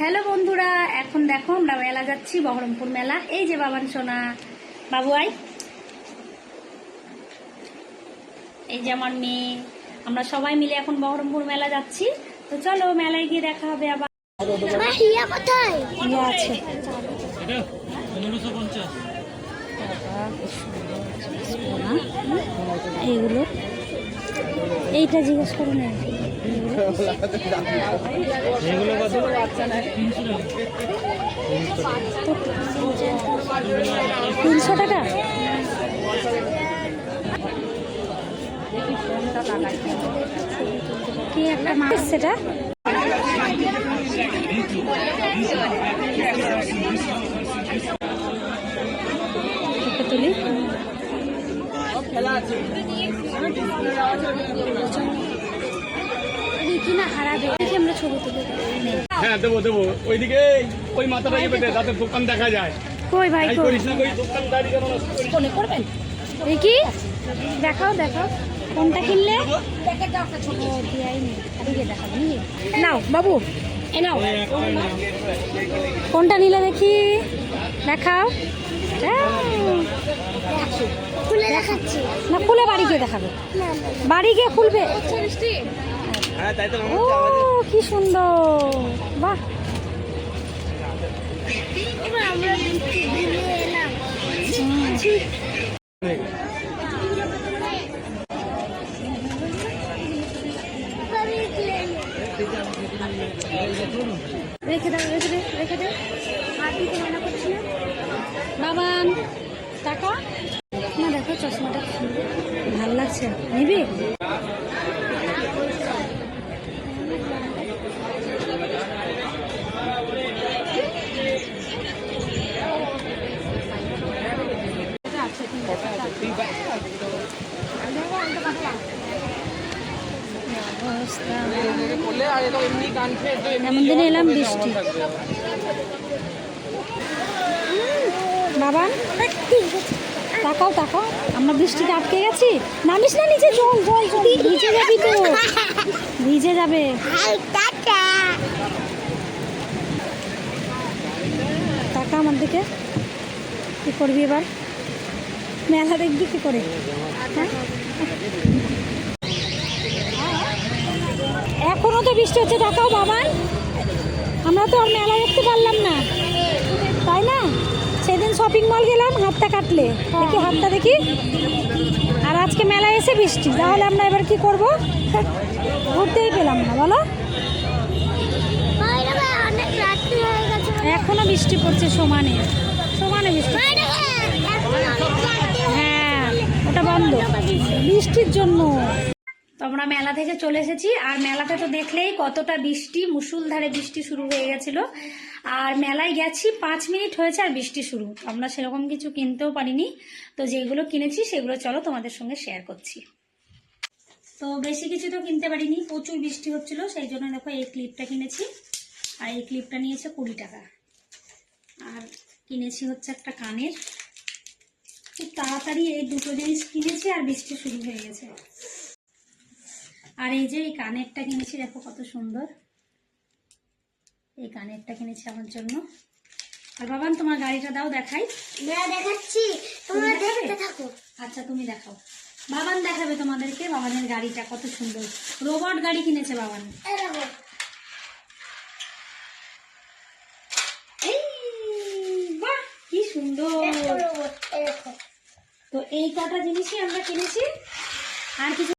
Hello বন্ধুরা, এখন দেখো আমরা মেলা যাচ্ছি, বহরমপুর মেলা। এই যে বাবান সোনা, বাবু আই, এই যে আমার মেয়ে, আমরা সবাই মিলে এখন বহরমপুর মেলা যাচ্ছি। তো চলো মেলায় গিয়ে দেখা হবে আবার। আছে এইগুলো, এইটা জিজ্ঞেস করো না। 300 টাকা। কি একটা মাছ সেটা? তুলি কিনা হারাবে, আমরা ছবি তুলে। হ্যাঁ দেবো দেবো, ওইদিকে ওই মাথাটাকে বেঁধে যাতে দোকান দেখা যায়। কই ভাই করিস না, ওই দোকানদারি কেন কোনে করবেন? এই কি দেখাও দেখাও, কোনটা কিনলে? নাও বাবু, এ নাও, কোনটা নিলে দেখি, দেখাও। খুলে দেখাচ্ছি না, খুলে বাড়ি গিয়ে দেখাবে, বাড়ি গিয়ে খুলবে। ও কি সুন্দর, বাহ। এবার আমরা ঘুরে এলাম। রেখে দাও, রেখে দে, রেখে দে। আর দিতে মানা করছি না বাবান, টাকা না। দেখো চশমাটা ভাল লাগছে, নিবি? এমন দিনে এলাম বৃষ্টি। বাবান তাকাও তাকাও, আমরা বৃষ্টিতে আটকে গেছি। নামিস না নিচে, জল জল জল, ভিজে যাবি তো, ভিজে যাবে। টাকা আমার দিকে, কি করবি এবার? মেলা দেখবি কি করে? হ্যাঁ, এখনো তো বৃষ্টি হচ্ছে। টাকাও বাবান, আমরা তো আর মেলা দেখতে পারলাম না, তাই না? সেদিন শপিং মল গেলাম, হাতটা কাটলে, দেখি হাতটা দেখি। আর আজকে মেলায় এসে বৃষ্টি, তাহলে আমরা এবার কি করব? ঘুরতেই পেলাম না, বলো। এখনো বৃষ্টি পড়ছে, সমানে সমানে বৃষ্টি। হ্যাঁ, ওটা বন্ধ বৃষ্টির জন্য। তো আমরা মেলা থেকে চলে এসেছি, আর মেলাতে তো দেখলেই কতটা বৃষ্টি, মুষলধারে বৃষ্টি শুরু হয়ে গেছিল। আর মেলায় গেছি 5 মিনিট হয়েছে আর বৃষ্টি শুরু। আমরা সেরকম কিছু কিনতেও পারিনি। তো যেগুলো কিনেছি সেগুলো চলো তোমাদের সঙ্গে শেয়ার করছি। তো বেশি কিছু তো কিনতে পারিনি, প্রচুর বৃষ্টি হচ্ছিল, সেই জন্য দেখো এই ক্লিপটা কিনেছি। আর এই ক্লিপটা নিয়েছে 20 টাকা। আর কিনেছি হচ্ছে একটা কানের। খুব তাড়াতাড়ি এই দুটো জিনিস কিনেছি আর বৃষ্টি শুরু হয়ে গেছে। আর এই যে এই কানেরটা কিনেছি, দেখো কত সুন্দর। এই কানেরটা কিনেছি আমার জন্য। আর বাবান তোমার গাড়িটা দাও, দেখাই। দেখাচ্ছি, তোমরা দেখতে থাকো। আচ্ছা তুমি দেখাও। বাবান দেখাবে তোমাদেরকে বাবানের গাড়িটা কত সুন্দর। রোবট গাড়ি কিনেছে বাবান। এই বাহ, কি সুন্দর। তো এই কটা জিনিসই আমরা কিনেছি, আর কিছু